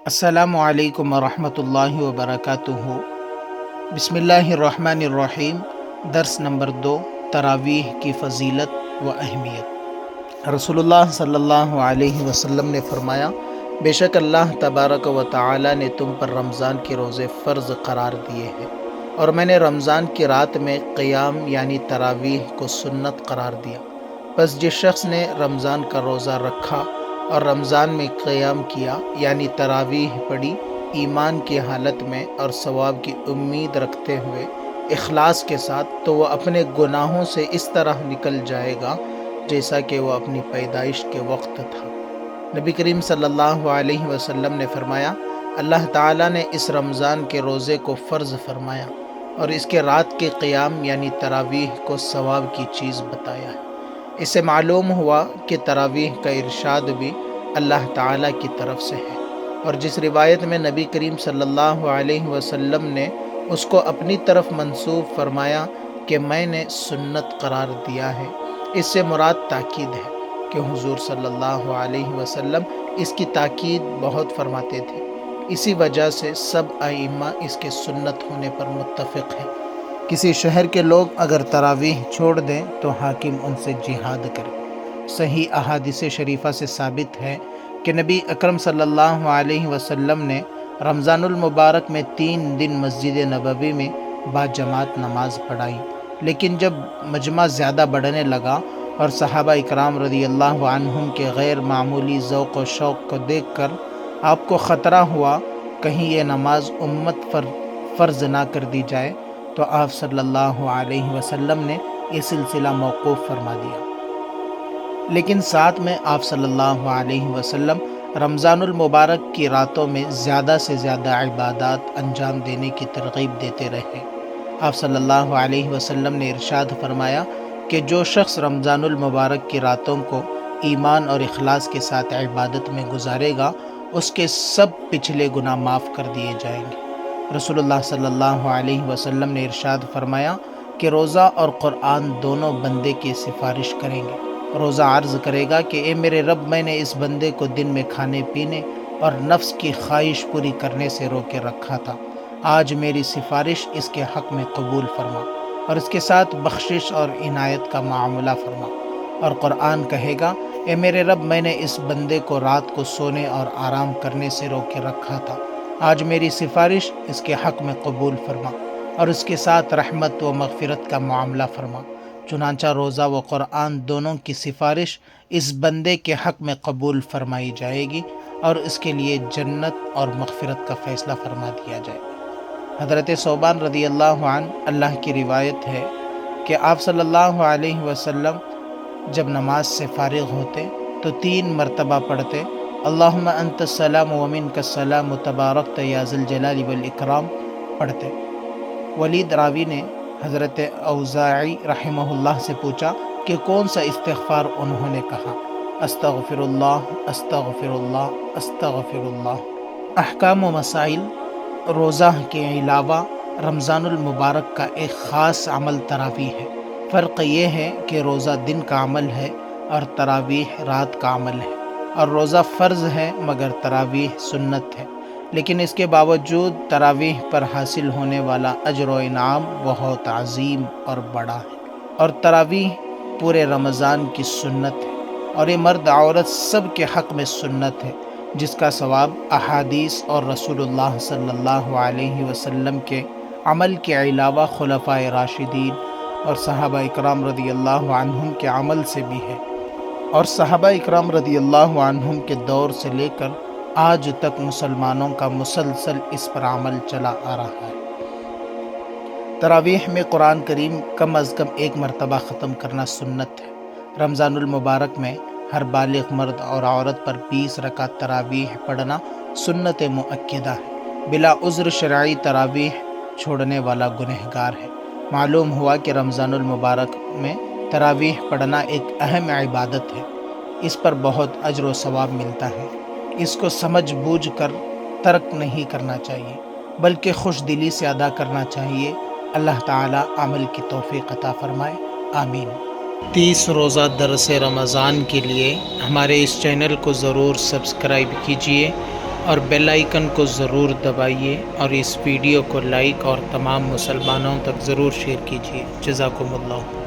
السلام علیکم ورحمۃ اللہ وبرکاتہ۔ بسم اللہ الرحمن الرحیم۔ درس نمبر 2، تراویح کی فضیلت و اہمیت۔ رسول اللہ صلی اللہ علیہ وسلم نے فرمایا، بے شک اللہ تبارک و تعالی نے تم پر رمضان کے روزے فرض قرار دیے ہیں، اور میں نے رمضان کی رات میں قیام یعنی تراویح کو سنت قرار دیا۔ بس جس شخص نے رمضان کا روزہ رکھا اور رمضان میں قیام کیا یعنی تراویح پڑھی، ایمان کی حالت میں اور ثواب کی امید رکھتے ہوئے اخلاص کے ساتھ، تو وہ اپنے گناہوں سے اس طرح نکل جائے گا جیسا کہ وہ اپنی پیدائش کے وقت تھا۔ نبی کریم صلی اللہ علیہ وسلم نے فرمایا، اللہ تعالیٰ نے اس رمضان کے روزے کو فرض فرمایا اور اس کے رات کے قیام یعنی تراویح کو ثواب کی چیز بتایا ہے۔ اس سے معلوم ہوا کہ تراویح کا ارشاد بھی اللہ تعالیٰ کی طرف سے ہے، اور جس روایت میں نبی کریم صلی اللہ علیہ وسلم نے اس کو اپنی طرف منسوب فرمایا کہ میں نے سنت قرار دیا ہے، اس سے مراد تاکید ہے کہ حضور صلی اللہ علیہ وسلم اس کی تاکید بہت فرماتے تھے۔ اسی وجہ سے سب ائمہ اس کے سنت ہونے پر متفق ہیں۔ کسی شہر کے لوگ اگر تراویح چھوڑ دیں تو حاکم ان سے جہاد کرے۔ صحیح احادیث شریفہ سے ثابت ہے کہ نبی اکرم صلی اللہ علیہ وسلم نے رمضان المبارک میں 3 دن مسجد نبوی میں باجماعت نماز پڑھائی، لیکن جب مجمع زیادہ بڑھنے لگا اور صحابہ اکرام رضی اللہ عنہم کے غیر معمولی ذوق و شوق کو دیکھ کر آپ کو خطرہ ہوا کہیں یہ نماز امت فرض نہ کر دی جائے، تو آپ صلی اللہ علیہ وسلم نے یہ سلسلہ موقوف فرما دیا۔ لیکن ساتھ میں آپ صلی اللہ علیہ وسلم رمضان المبارک کی راتوں میں زیادہ سے زیادہ عبادات انجام دینے کی ترغیب دیتے رہے۔ آپ صلی اللہ علیہ وسلم نے ارشاد فرمایا کہ جو شخص رمضان المبارک کی راتوں کو ایمان اور اخلاص کے ساتھ عبادت میں گزارے گا، اس کے سب پچھلے گناہ معاف کر دیے جائیں گے۔ رسول اللہ صلی اللہ علیہ وسلم نے ارشاد فرمایا کہ روزہ اور قرآن دونوں بندے کی سفارش کریں گے۔ روزہ عرض کرے گا کہ اے میرے رب، میں نے اس بندے کو دن میں کھانے پینے اور نفس کی خواہش پوری کرنے سے روکے رکھا تھا، آج میری سفارش اس کے حق میں قبول فرما اور اس کے ساتھ بخشش اور عنایت کا معاملہ فرما۔ اور قرآن کہے گا، اے میرے رب، میں نے اس بندے کو رات کو سونے اور آرام کرنے سے روکے رکھا تھا، آج میری سفارش اس کے حق میں قبول فرما اور اس کے ساتھ رحمت و مغفرت کا معاملہ فرما۔ چنانچہ روزہ و قرآن دونوں کی سفارش اس بندے کے حق میں قبول فرمائی جائے گی اور اس کے لیے جنت اور مغفرت کا فیصلہ فرما دیا جائے گا۔ حضرت ثوبان رضی اللہ عنہ اللہ کی روایت ہے کہ آپ صلی اللہ علیہ وسلم جب نماز سے فارغ ہوتے تو 3 مرتبہ پڑھتے، اللہم انت السلام ومنک السلام تبارکت یا ذی الجلال والاکرام پڑھتے۔ ولید راوی نے حضرت اوزاعی رحمہ اللہ سے پوچھا کہ کون سا استغفار انہوں نے کہا، استغفر اللہ استغفر اللہ استغفر اللہ۔ احکام و مسائل۔ روزہ کے علاوہ رمضان المبارک کا ایک خاص عمل تراویح ہے۔ فرق یہ ہے کہ روزہ دن کا عمل ہے اور تراویح رات کا عمل ہے، اور روزہ فرض ہے مگر تراویح سنت ہے، لیکن اس کے باوجود تراویح پر حاصل ہونے والا اجر و انعام بہت عظیم اور بڑا ہے۔ اور تراویح پورے رمضان کی سنت ہے، اور یہ مرد عورت سب کے حق میں سنت ہے، جس کا ثواب احادیث اور رسول اللہ صلی اللہ علیہ وسلم کے عمل کے علاوہ خلفائے راشدین اور صحابہ اکرام رضی اللہ عنہم کے عمل سے بھی ہے، اور صحابہ اکرام رضی اللہ عنہم کے دور سے لے کر آج تک مسلمانوں کا مسلسل اس پر عمل چلا آ رہا ہے۔ تراویح میں قرآن کریم کم از کم 1 مرتبہ ختم کرنا سنت ہے۔ رمضان المبارک میں ہر بالغ مرد اور عورت پر 20 رکعت تراویح پڑھنا سنت مؤکدہ ہے۔ بلا عذر شرعی تراویح چھوڑنے والا گنہگار ہے۔ معلوم ہوا کہ رمضان المبارک میں تراویح پڑھنا ایک اہم عبادت ہے، اس پر بہت اجر و ثواب ملتا ہے۔ اس کو سمجھ بوجھ کر ترک نہیں کرنا چاہیے، بلکہ خوش دلی سے ادا کرنا چاہیے۔ اللہ تعالی عمل کی توفیق عطا فرمائے، آمین۔ 30 روزہ درس رمضان کے لیے ہمارے اس چینل کو ضرور سبسکرائب کیجیے اور بیل آئیکن کو ضرور دبائیے اور اس ویڈیو کو لائک اور تمام مسلمانوں تک ضرور شیئر کیجیے۔ جزاکم اللہ۔